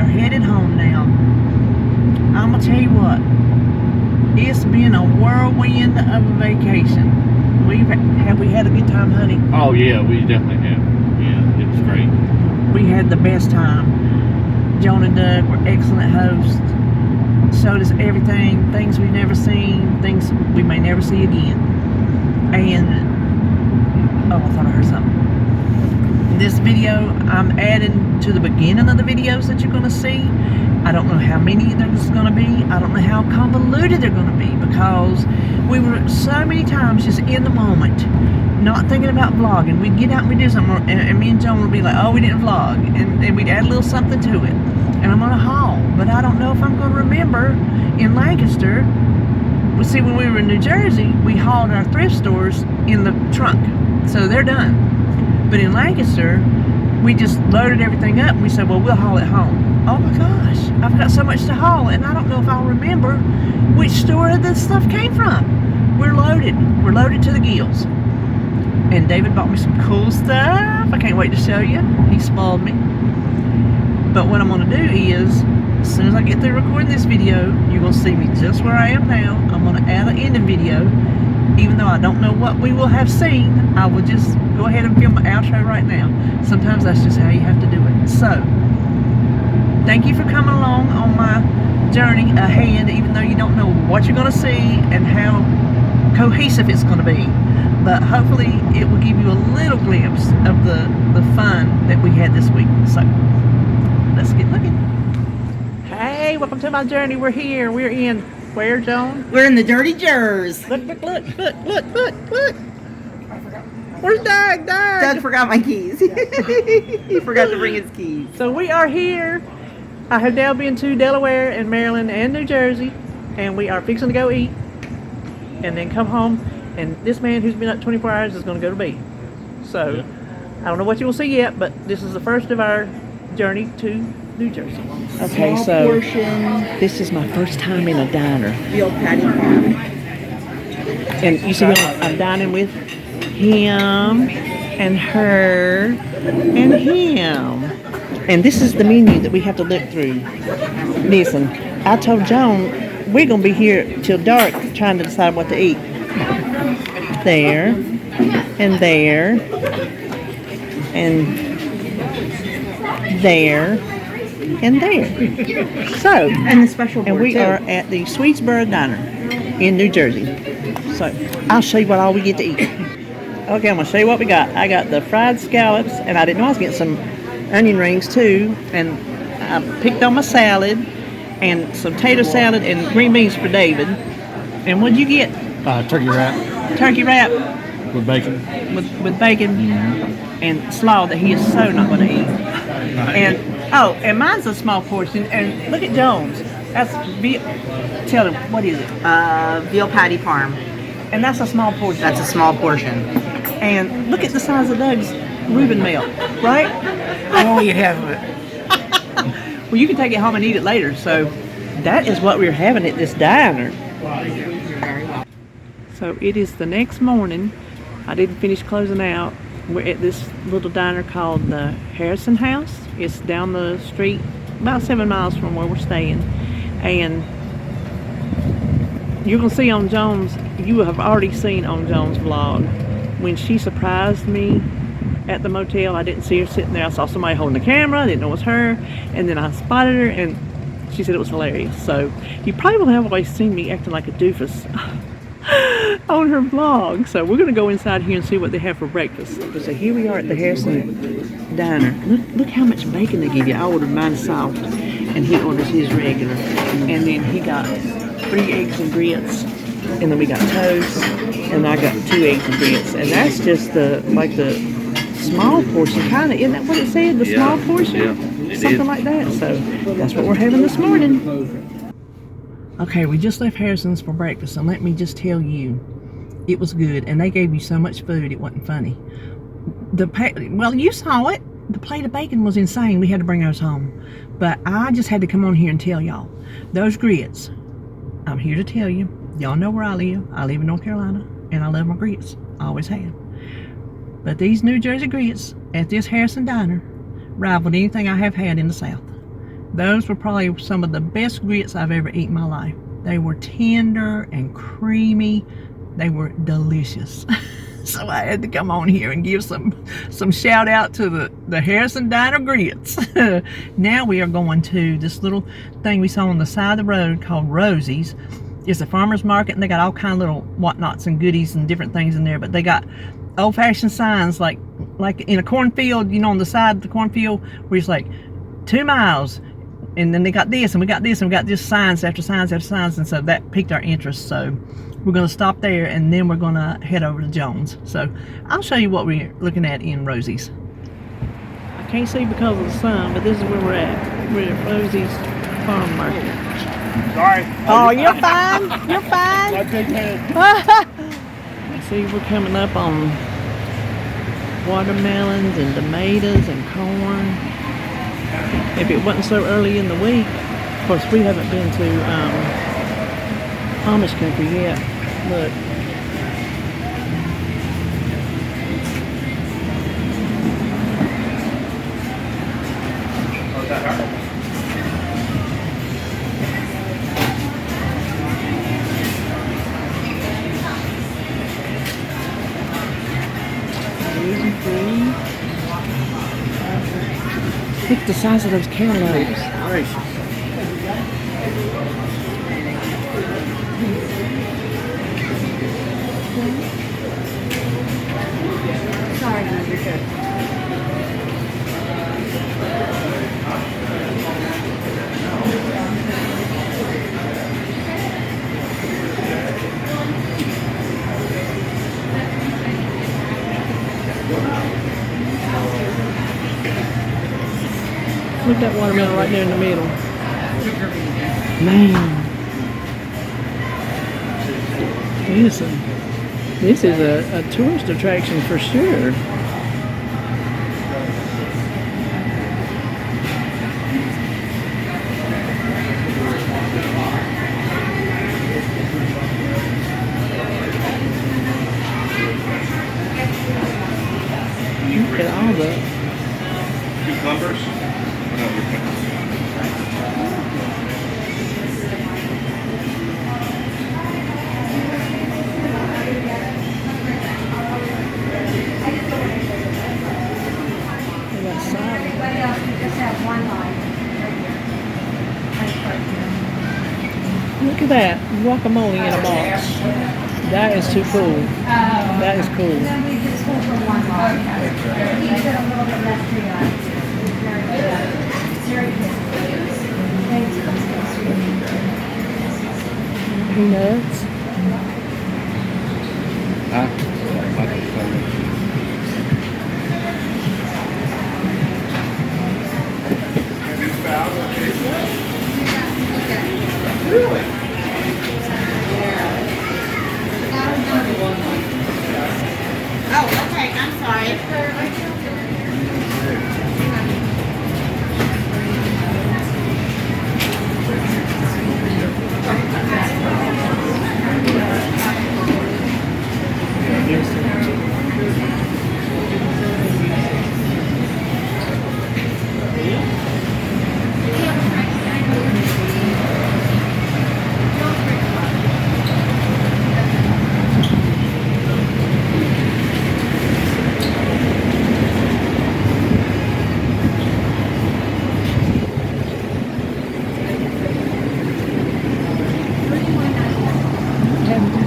are headed home now. I'm gonna tell you what, it's been a whirlwind of a vacation. Have we had a good time, honey? Oh yeah, we definitely have. Yeah, it was great. We had the best time. Joan and Doug were excellent hosts. Showed us everything, things we've never seen, things we may never see again. And oh, I thought I heard something. This video, I'm adding to the beginning of the videos that you're going to see. I don't know how many there's going to be. I don't know how convoluted they're going to be, because we were so many times just in the moment, not thinking about vlogging. We'd get out and we'd do something, and me and Joan would be like, oh, we didn't vlog, and we'd add a little something to it. And I'm on a haul, but I don't know if I'm going to remember in Lancaster. Well, see, when we were in New Jersey, we hauled our thrift stores in the trunk, so they're done. But in Lancaster, we just loaded everything up, and we said, well, we'll haul it home. Oh my gosh, I've got so much to haul, and I don't know if I'll remember which store this stuff came from. We're loaded to the gills. And David bought me some cool stuff. I can't wait to show you. He spoiled me. But what I'm gonna do is, as soon as I get through recording this video, you're gonna see me just where I am now. I'm gonna add an ending video. Even though I don't know what we will have seen, I will just go ahead and film my outro right now. Sometimes that's just how you have to do it. So, thank you for coming along on my journey ahead, even though you don't know what you're gonna see and how cohesive it's gonna be. But hopefully it will give you a little glimpse of the fun that we had this week. So, let's get looking. Hey, welcome to my journey. We're here. We're in where, Joan? We're in the Dirty Jers. Look. Where's Doug? Doug forgot my keys. He forgot to bring his keys. So we are here. I have now been to Delaware and Maryland and New Jersey, and we are fixing to go eat and then come home. And this man who's been up 24 hours is going to go to bed. So, Yeah. I don't know what you will see yet, but this is the first of our journey to New Jersey. Okay, Small so portion, this is my first time in a diner. veal patty farm. And you see, I'm dining with him and her and him. And this is the menu that we have to look through. Listen, I told Joan we're going to be here till dark trying to decide what to eat. There, and there, and there, and there. So, And the special board, and we too. are at the Sweetsboro Diner in New Jersey. So, I'll show you what all we get to eat. Okay, I'm going to show you what we got. I got the fried scallops, and I didn't know I was getting some onion rings too. And I picked on my salad, and some tater salad and green beans for David. And what'd you get? Turkey wrap Turkey wrap with bacon. with bacon and slaw that he is so not going to eat. And and mine's a small portion. And look at Jones. That's tell him, what is it? Veal patty farm. And that's a small portion. That's a small portion. And look at the size of Doug's Reuben milk, right? Oh, you have it. Well, you can take it home and eat it later. So that is what we're having at this diner. So it is the next morning. I didn't finish closing out. We're at this little diner called the Harrison House. It's down the street, about 7 miles from where we're staying. And you're going to see on Joan's, you have already seen on Joan's vlog, when she surprised me at the motel. I didn't see her sitting there. I saw somebody holding the camera. I didn't know it was her. And then I spotted her, and she said it was hilarious. So you probably have always seen me acting like a doofus on her vlog. So we're going to go inside here and see what they have for breakfast. So here we are at the Harrison Diner. Look how much bacon they give you. I ordered mine soft, and he orders his regular. And then he got 3 eggs and grits, and then we got toast, and I got 2 eggs and grits. And that's just the small portion, kind of. Isn't that what it said? The small portion? Yeah, Something like that. So that's what we're having this morning. Okay, we just left Harrison's for breakfast, and let me just tell you, it was good, and they gave you so much food, it wasn't funny. Well, you saw it. The plate of bacon was insane. We had to bring ours home. But I just had to come on here and tell y'all, those grits, I'm here to tell you, y'all know where I live. I live in North Carolina, and I love my grits. I always have. But these New Jersey grits at this Harrison Diner rivaled anything I have had in the South. Those were probably some of the best grits I've ever eaten in my life. They were tender and creamy. They were delicious. So I had to come on here and give some shout out to the Harrison Diner grits. Now we are going to this little thing we saw on the side of the road called Rosie's. It's a farmer's market, and they got all kind of little whatnots and goodies and different things in there. But they got old-fashioned signs like in a cornfield, you know, on the side of the cornfield where it's like 2 miles. And then they got this, and we got this, and we got this, signs after signs after signs. And so that piqued our interest. So we're going to stop there, and then we're going to head over to Jones. So I'll show you what we're looking at in Rosie's. I can't see because of the sun, but this is where we're at. We're at Rosie's Farm Market. Sorry. Oh, you're fine. You're fine. My big head. See, we're coming up on watermelons and tomatoes and corn. If it wasn't so early in the week, of course, we haven't been to Amish country yet. Look. Oh, is that her? Look at the size of those cantaloupes. Gracious. Sorry, no, you're good. Look at that watermelon right there in the middle. Man. This is a tourist attraction for sure. Look at all the Cucumbers? Look at that, guacamole in a box. That is too cool. That is cool. Peanuts. Oh, okay, I'm sorry.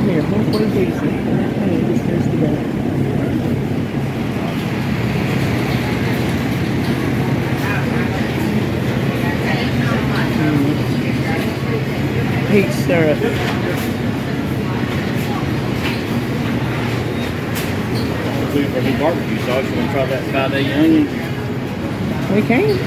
Here, one for the basic. Hey, this goes together. Peach syrup. Food for new barbecue sauce. You want to try that 5-day onion? We can.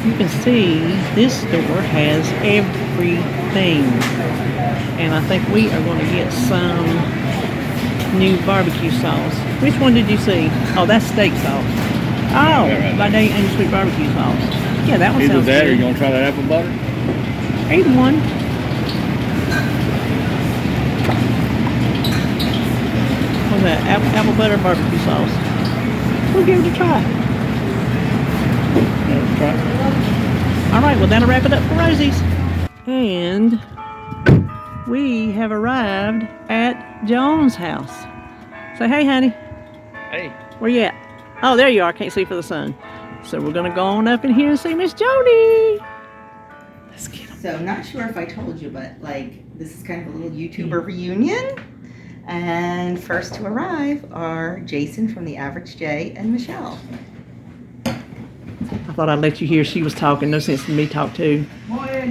You can see this store has everything, and I think we are going to get some new barbecue sauce. Which one did you see? Oh, that's steak sauce. Oh, by Day Angel Sweet barbecue sauce. Yeah, that one Either sounds that good. or you gonna try that apple butter? Either one. What's that? Apple butter barbecue sauce. We'll give it a try. Yeah, let's try it. All right, well, that'll wrap it up for Rosie's. And we have arrived at Joan's house. Say, hey, honey. Hey. Where you at? Oh, there you are. I can't see for the sun. So we're going to go on up in here and see Miss Joni. Let's get them. So, not sure if I told you, but like, this is kind of a little YouTuber reunion. And first to arrive are Jason from The Average J and Michelle. I thought I'd let you hear she was talking. No sense in me talk too. Hello.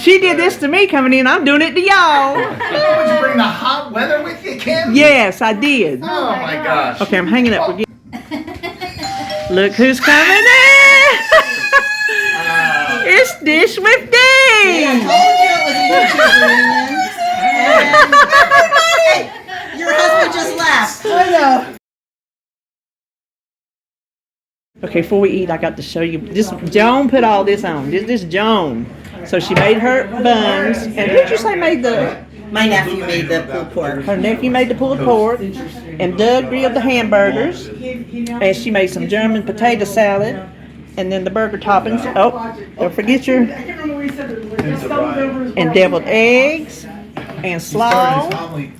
She did this to me coming in. I'm doing it to y'all. Would you bring the hot weather with you, Kim? Yes, I did. Oh my gosh. Okay, I'm hanging up. Look who's coming in. It's Dish with Dee. I told you it was a YouTuber reunion. And your husband just left. I know. Okay, before we eat, I got to show you. This Joan put all this on. This Joan. So she made her buns, and who did you say made the? My nephew made the pulled pork. Her nephew made the pulled pork, and Doug grilled the hamburgers, and she made some German potato salad, and then the burger toppings. Oh, don't forget your and deviled eggs, and slaw,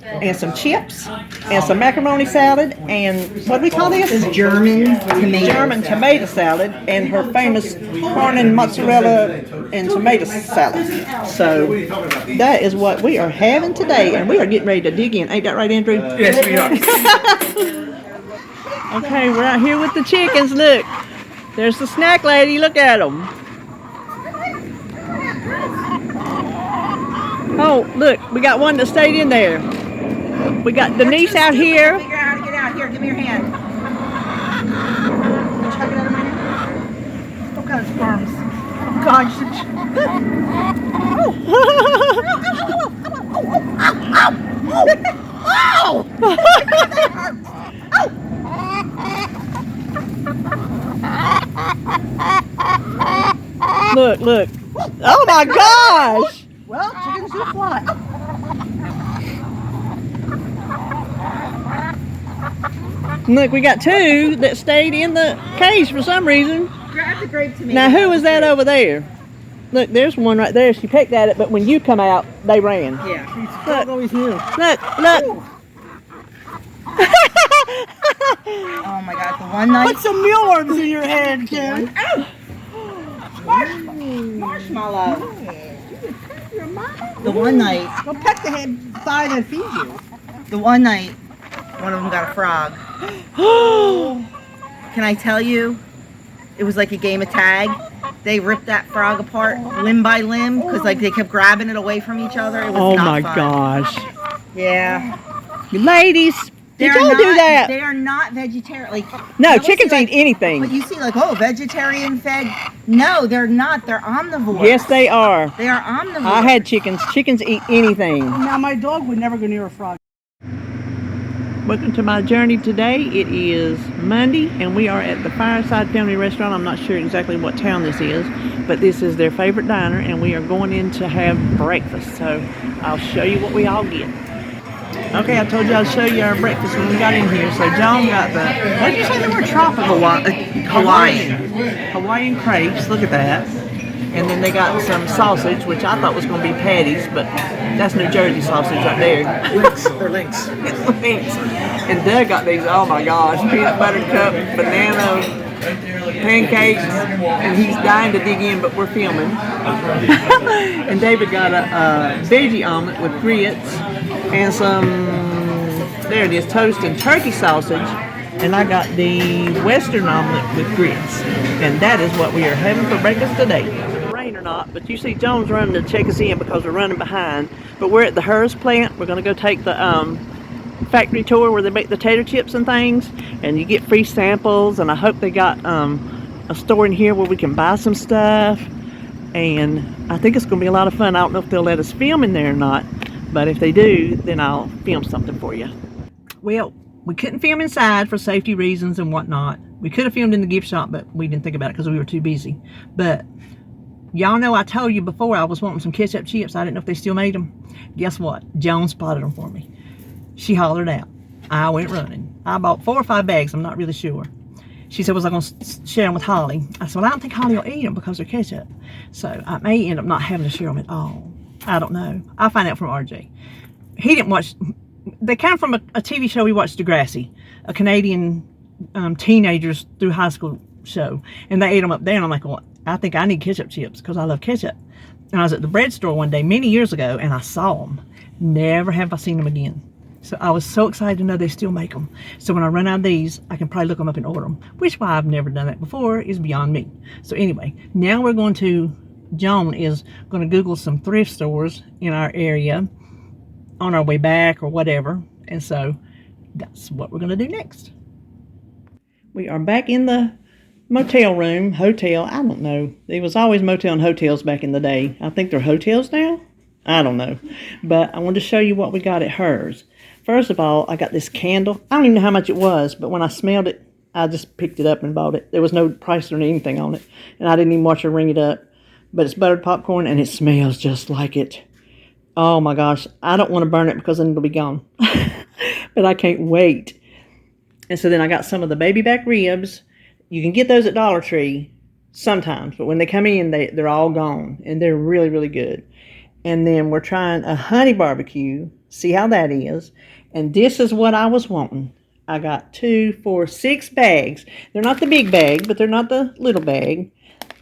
and some chips, and some macaroni salad, and what do we call this? German tomato. German tomato salad, and her famous corn and mozzarella and tomato salad. So that is what we are having today, and we are getting ready to dig in. Ain't that right, Andrew? Yes, we are. Okay, we're out here with the chickens. Look, there's the snack lady. Look at them. Oh, look, we got one that stayed in there. We got Denise out here. Figure out how to get out. Here, give me your hand. Chuck it out of my hand. What kind of sperms? Oh, gosh. Look. Oh my gosh! Well, chickens do fly. Look, we got two that stayed in the cage for some reason. Grab the grape tomato. Now, who was that over there? Look, there's one right there. She pecked at it, but when you come out, they ran. Yeah. Look, look. Oh my God, the one night. Put some mealworms in your head, Kim. Marshmallow. The one night. Go peck the head thigh that feeds you. The one night, one of them got a frog. Can I tell you? It was like a game of tag. They ripped that frog apart limb by limb because like they kept grabbing it away from each other. It was Oh not my fun. gosh. Yeah. Ladies, did They're y'all do not- that? They are not vegetarian. Like No, you always chickens see, like, eat anything. But you see, like, oh, vegetarian fed. No, they're not. They're omnivores. Yes, they are. They are omnivores. I had chickens. Chickens eat anything. Now my dog would never go near a frog. Welcome to my journey today. It is Monday, and we are at the Fireside Family Restaurant. I'm not sure exactly what town this is, but this is their favorite diner, and we are going in to have breakfast. So I'll show you what we all get. Okay, I told you I'd show you our breakfast when we got in here. So John got the, what did you say they were? Tropical Hawaiian crepes. Look at that. And then they got some sausage, which I thought was going to be patties, but that's New Jersey sausage right there. Links. They're links. It's links. And Doug got these, oh my gosh, peanut butter cup, banana pancakes, and he's dying to dig in, but we're filming. And David got a veggie omelet with grits and some, there it is, toast and turkey sausage. And I got the Western omelet with grits. And that is what we are having for breakfast today. Rain or not, but you see Jones running to check us in because we're running behind. But we're at the Hers plant. We're going to go take the factory tour where they make the tater chips and things. And you get free samples. And I hope they got a store in here where we can buy some stuff. and I think it's going to be a lot of fun. I don't know if they'll let us film in there or not, but if they do, then I'll film something for you. Well, we couldn't film inside for safety reasons and whatnot. We could have filmed in the gift shop, but we didn't think about it because we were too busy. But y'all know I told you before I was wanting some ketchup chips. I didn't know if they still made them. Guess what? Joan spotted them for me. She hollered out. I went running. I bought 4 or 5 bags. I'm not really sure. She said, was I going to share them with Holly? I said, well, I don't think Holly will eat them because they're ketchup. So I may end up not having to share them at all. I don't know. I'll find out from RJ. He didn't watch. They come from a TV show we watched, Degrassi, a Canadian teenagers through high school show. And they ate them up there. And I'm like, well, I think I need ketchup chips because I love ketchup. And I was at the bread store one day many years ago and I saw them. Never have I seen them again. So I was so excited to know they still make them. So when I run out of these, I can probably look them up and order them. Which, why I've never done that before, is beyond me. So anyway, now we're going to, Joan is going to Google some thrift stores in our area on our way back or whatever. And so that's what we're going to do next. We are back in the motel room, hotel, I don't know. There was always motel and hotels back in the day. I think they're hotels now. I don't know. But I wanted to show you what we got at hers. First of all, I got this candle. I don't even know how much it was, but when I smelled it, I just picked it up and bought it. There was no price or anything on it, and I didn't even watch her ring it up. But it's buttered popcorn, and it smells just like it. Oh my gosh, I don't want to burn it because then it'll be gone. But I can't wait. And so then I got some of the baby back ribs. You can get those at Dollar Tree sometimes, but when they come in, they're all gone, and they're really, really good. And then we're trying a honey barbecue. See how that is. And this is what I was wanting. I got 2, 4, 6 bags. They're not the big bag, but they're not the little bag.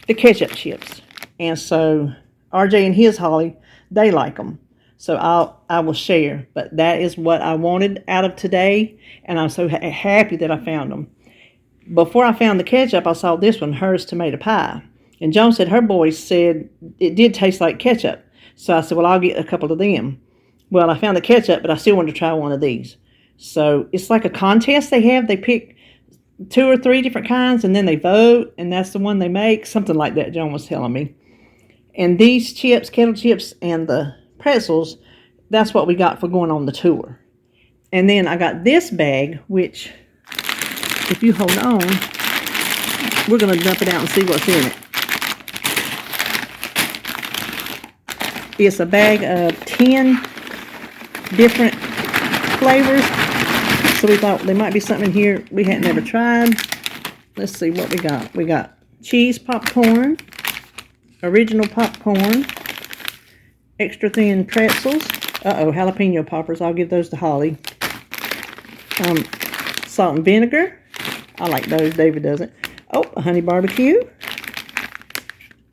The ketchup chips. And so RJ and his Holly, they like them. So I will share. But that is what I wanted out of today. And I'm so happy that I found them. Before I found the ketchup, I saw this one, hers tomato pie. And Joan said her boys said it did taste like ketchup. So I said, well, I'll get a couple of them. Well, I found the ketchup, but I still wanted to try one of these. So it's like a contest they have. They pick 2 or 3 different kinds, and then they vote, and that's the one they make. Something like that, Joan was telling me. And these chips, kettle chips, and the pretzels, that's what we got for going on the tour. And then I got this bag, which, if you hold on, we're going to dump it out and see what's in it. It's a bag of 10 different flavors. So we thought there might be something in here we hadn't ever tried. Let's see what we got. We got cheese popcorn, original popcorn, extra thin pretzels. Jalapeno poppers. I'll give those to Holly. Salt and vinegar. I like those. David doesn't. Oh, a honey barbecue.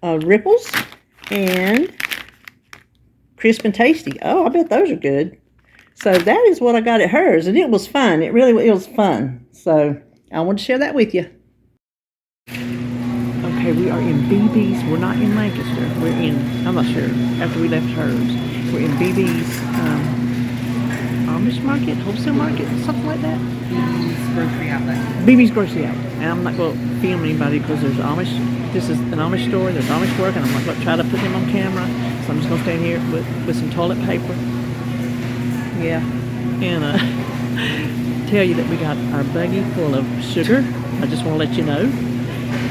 Ripples. And crisp and tasty. Oh, I bet those are good. So that is what I got at hers, and it was fun. It was fun. So I wanted to share that with you. Okay, we are in BB's. We're not in Lancaster. We're in, I'm not sure, after we left hers. We're in BB's Amish market, wholesale market, something like that. BB's Grocery Outlet. BB's Grocery Outlet. And I'm not going to film anybody because there's Amish. This is an Amish store. There's Amish work, and I'm not going to try to put them on camera. So I'm just going to stand here with some toilet paper. Yeah. And tell you that we got our buggy full of sugar. I just want to let you know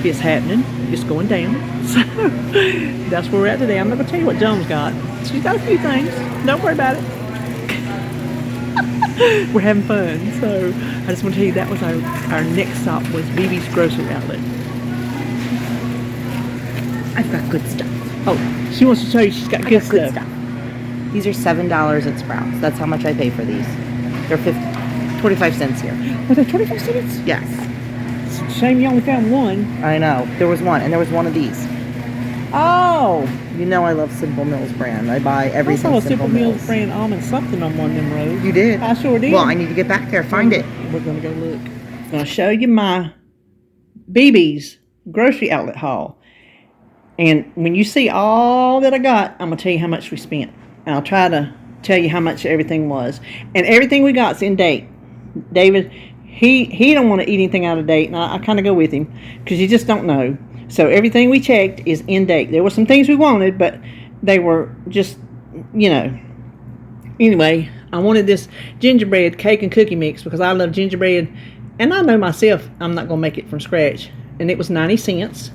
it's happening. It's going down. So that's where we're at today. I'm not going to tell you what Joan's got. She's got a few things. Don't worry about it. We're having fun. So I just want to tell you that was our next stop was BB's Grocery Outlet. I've got good stuff. Oh, she wants to show you she's got good stuff. These are $7 at Sprouts. That's how much I pay for these. They're 25 cents here. Were they 25 cents? Yes. It's a shame you only found one. I know. There was one, and there was one of these. Oh! You know I love Simple Mills brand. I buy everything I saw a Simple Mills brand almond something on one of them roads. You did? I sure did. Well, I need to get back there. Find it. We're going to go look. I'm going to show you my BB's Grocery Outlet haul. And when you see all that I got, I'm going to tell you how much we spent. And I'll try to tell you how much everything was. And everything we got's in date. David, he don't want to eat anything out of date, and I kind of go with him because you just don't know. So everything we checked is in date. There were some things we wanted, but they were just, you know. Anyway, I wanted this gingerbread cake and cookie mix because I love gingerbread. And I know myself I'm not going to make it from scratch. And it was 90 cents.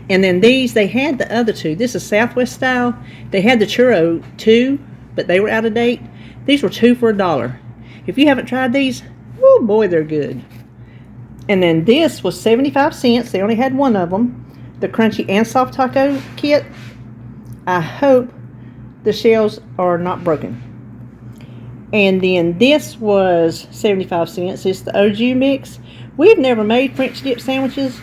And then these, they had the other two. This is Southwest style. They had the churro too, but they were out of date. These were 2 for $1. If you haven't tried these, oh boy, they're good. And then this was 75 cents. They only had one of them. The crunchy and soft taco kit. I hope the shells are not broken. And then this was 75 cents. It's the OG mix. We've never made French dip sandwiches.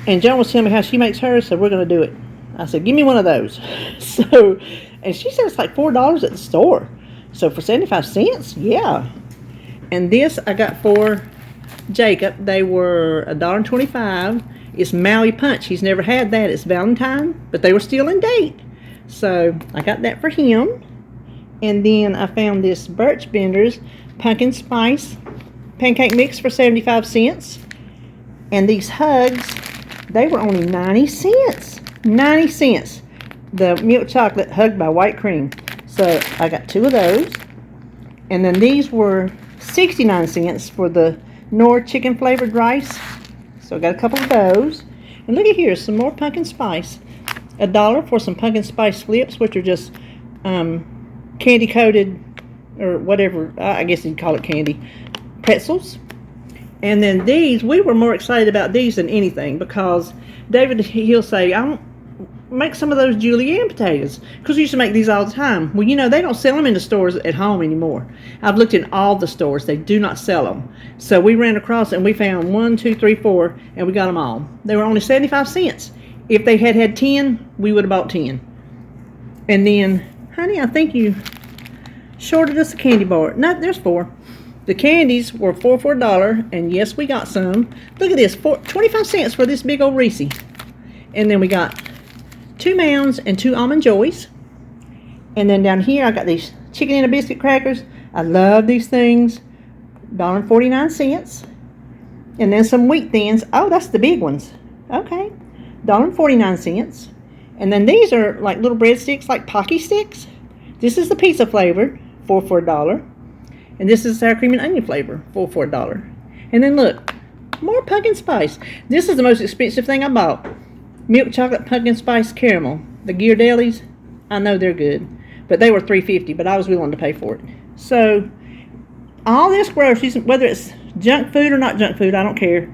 And Joan was telling me how she makes hers, so we're going to do it. I said, give me one of those. So, and she said it's like $4 at the store. So for 75 cents, yeah. And this I got for Jacob. They were $1.25. It's Maui Punch. He's never had that. It's Valentine, but they were still in date. So I got that for him. And then I found this Birch Benders Pumpkin Spice Pancake Mix for 75 cents. And these hugs, they were only 90 cents. 90 cents. The milk chocolate hugged by white cream. So I got 2 of those. And then these were 69 cents for the Knorr chicken flavored rice. So I got a couple of those. And look at here, some more pumpkin spice. $1 for some pumpkin spice flips, which are just candy coated, or whatever, I guess you'd call it candy, pretzels. And then these, we were more excited about these than anything because David, he'll say, I'll make some of those julienne potatoes because we used to make these all the time. Well, you know, they don't sell them in the stores at home anymore. I've looked in all the stores. They do not sell them. So we ran across and we found 1, 2, 3, 4, and we got them all. They were only 75 cents. If they had had 10, we would have bought 10. And then, honey, I think you shorted us a candy bar. No, there's 4. The candies were 4 for $1, and yes, we got some. Look at this, 25 cents for this big old Reese. And then we got 2 Mounds and 2 Almond Joys. And then down here, I got these chicken and a biscuit crackers. I love these things. $1.49. And then some wheat thins. Oh, that's the big ones. Okay. $1.49. And then these are like little breadsticks, like Pocky sticks. This is the pizza flavor, 4 for $1. And this is sour cream and onion flavor, 4 for $1. And then look, more pumpkin spice. This is the most expensive thing I bought. Milk chocolate pumpkin spice caramel. The Ghirardellis, I know they're good, but they were $3.50, but I was willing to pay for it. So all this groceries, whether it's junk food or not junk food, I don't care.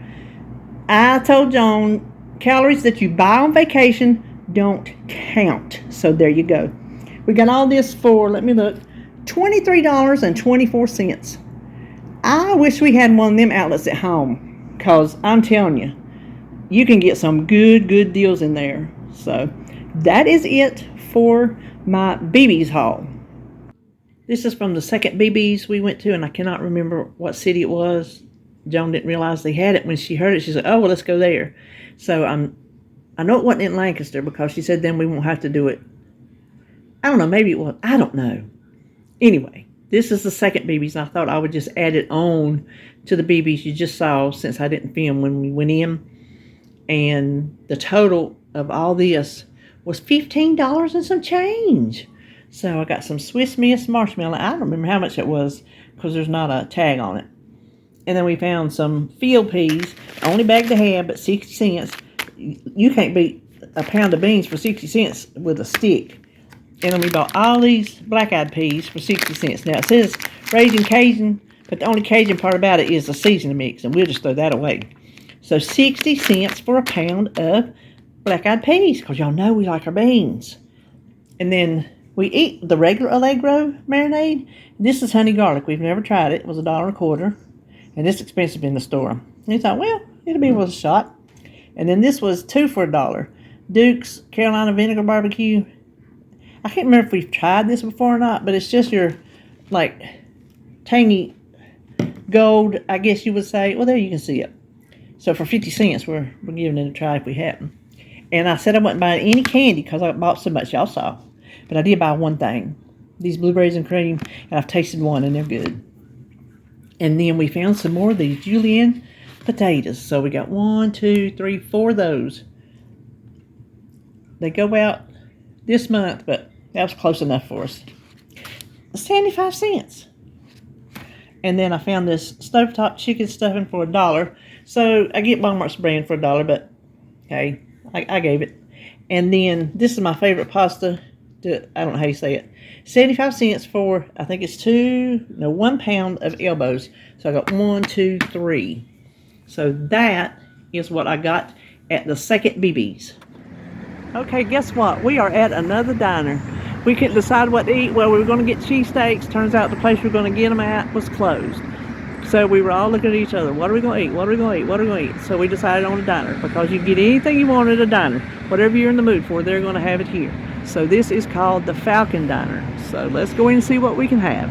I told Joan, calories that you buy on vacation don't count. So there you go. We got all this for, let me look, $23.24. I wish we had one of them outlets at home, because I'm telling you, you can get some good deals in there. So that is it for my BB's haul. This is from the second BB's we went to, and I cannot remember what city it was. Joan didn't realize they had it. When she heard it, she said, oh, well, let's go there. So I know it wasn't in Lancaster, because she said then we won't have to do it. I don't know, maybe it was. I don't know. Anyway, this is the second BB's. I thought I would just add it on to the BB's you just saw, since I didn't film when we went in. And the total of all this was $15 and some change. So I got some Swiss Miss marshmallow. I don't remember how much it was, because there's not a tag on it. And then we found some field peas, only bag to have, but 60 cents. You can't beat a pound of beans for 60 cents with a stick. And then we bought all these black-eyed peas for 60 cents. Now, it says Raging Cajun, but the only Cajun part about it is the seasoning mix, and we'll just throw that away. So 60 cents for a pound of black-eyed peas, because y'all know we like our beans. And then we eat the regular Allegro marinade. This is honey garlic. We've never tried it. It was $1.25. And it's expensive in the store. And we thought, well, it'll be worth a shot. And then this was 2 for $1. Duke's Carolina Vinegar Barbecue. I can't remember if we've tried this before or not, but it's just your, like, tangy gold, I guess you would say. Well, there you can see it. So for 50 cents, we're giving it a try if we happen. And I said I wasn't buying any candy because I bought so much, y'all saw. But I did buy one thing. These blueberries and cream, and I've tasted one, and they're good. And then we found some more of these julienne potatoes. So we got 1, 2, 3, 4 of those. They go out this month, but that was close enough for us. 75 cents. And then I found this stovetop chicken stuffing for $1. So I get Walmart's brand for $1, but hey, I gave it. And then this is my favorite pasta. I don't know how you say it. 75 cents for, I think it's 1 pound of elbows. So I got 1, 2, 3. So that is what I got at the second BB's. Okay, guess what? We are at another diner. We couldn't decide what to eat. Well, we were going to get cheesesteaks. Turns out the place we were going to get them at was closed. So we were all looking at each other. What are we going to eat? What are we going to eat? What are we going to eat? So we decided on a diner because you can get anything you want at a diner. Whatever you're in the mood for, they're going to have it here. So this is called the Falcon Diner. So let's go in and see what we can have.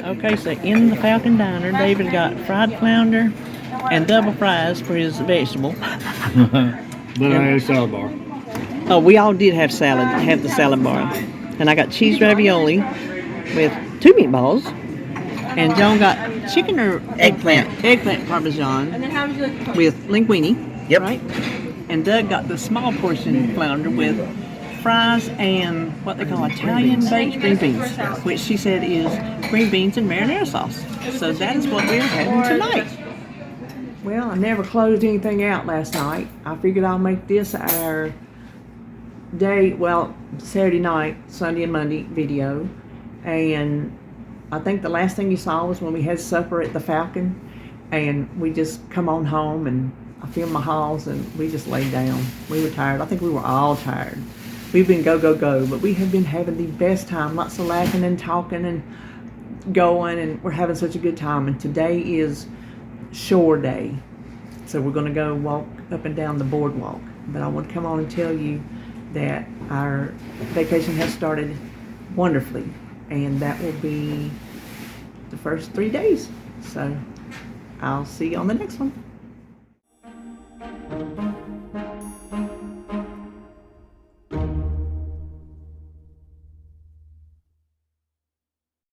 Okay, so in the Falcon Diner, David got fried flounder and double fries for his vegetable. But I had a salad bar. Oh, we all did have the salad bar. And I got cheese ravioli with 2 meatballs. And Joan got chicken or Eggplant. Eggplant parmesan with linguine. Yep. Right? And Doug got the small portion flounder with fries and what they call Italian baked green beans, which she said is green beans and marinara sauce. So that is what we're having tonight. Well, I never closed anything out last night. I figured I'll make this our day, well, Saturday night, Sunday and Monday video. And I think the last thing you saw was when we had supper at the Falcon, and we just come on home and I filmed my hauls and we just laid down. We were tired. I think we were all tired. We've been go, but we have been having the best time. Lots of laughing and talking and going, and we're having such a good time. And today is shore day. So we're going to go walk up and down the boardwalk. But I want to come on and tell you that our vacation has started wonderfully. And that will be the first 3 days. So I'll see you on the next one.